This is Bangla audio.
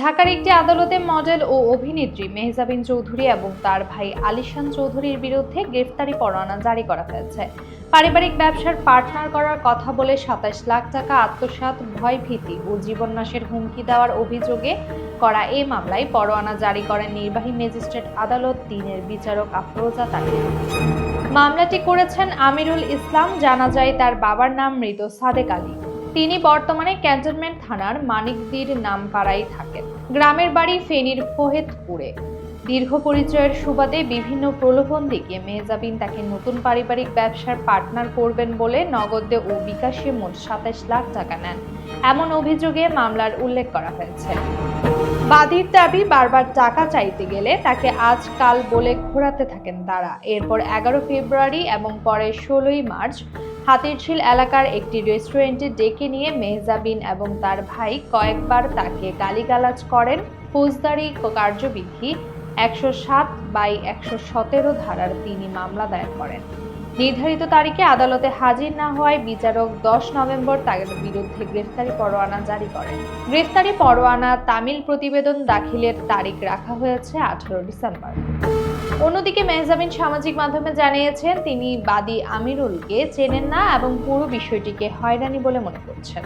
ঢাকার একটি আদালতে মডেল ও অভিনেত্রী মেহজাবিন চৌধুরী এবং তার ভাই আলিশান চৌধুরীর বিরুদ্ধে গ্রেফতারি পরোয়ানা জারি করা হয়েছে। পারিবারিক ব্যবসার পার্টনার করার কথা বলে ২৭ লাখ টাকা আত্মসাৎ, ভয়ভীতি ও জীবননাশের হুমকি দেওয়ার অভিযোগে করা এই মামলায় পরোয়ানা জারি করেন নির্বাহী ম্যাজিস্ট্রেট আদালত ৩-এর বিচারক আফরোজা তানিয়া। মামলাটি করেছেন আমিরুল ইসলাম। জানা যায় তার বাবার নাম মৃত সাদেক আলী। তিনি বর্তমানে ক্যান্টনমেন্ট থানার মানিকদির নামপাড়ায় থাকেন। গ্রামের বাড়ি ফেনীর ফোহেদপুরে। দীর্ঘ পরিচয়ের সুবাদে বিভিন্ন প্রলোভন দেখিয়ে মেহজাবিন তাকে নতুন পারিবারিক ব্যবসার পার্টনার করবেন বলে নগদে ও বিকাশে মোট ২৭ লাখ টাকা নেন, এমন অভিযোগে মামলার উল্লেখ করা হয়েছে। বাদীর দাবি, বারবার টাকা চাইতে গেলে তাকে আজ কাল বলে ঘোরাতে থাকেন তারা। এরপর ১১ ফেব্রুয়ারি এবং পরে ১৬ই মার্চ হাতিরঝিল এলাকার একটি রেস্টুরেন্টে ডেকে নিয়ে মেহজাবিন এবং তার ভাই কয়েকবার তাকে গালিগালাজ করেন। ফৌজদারি কার্যবিধি ১০৭/১১৭ ধারার তিনি মামলা দায়ের করেন। নির্ধারিত তারিখে আদালতে হাজির না হওয়ায় বিচারক ১০ নভেম্বর তার বিরুদ্ধে গ্রেফতারি পরোয়ানা জারি করেন। গ্রেফতারি পরোয়ানা তামিল প্রতিবেদন দাখিলের তারিখ রাখা হয়েছে ১৮ ডিসেম্বর। অন্যদিকে মেহজাবিন সামাজিক মাধ্যমে জানিয়েছেন তিনি বাদী আমিরুলকে চেনেন না এবং পুরো বিষয়টিকে হয়রানি বলে মনে করছেন।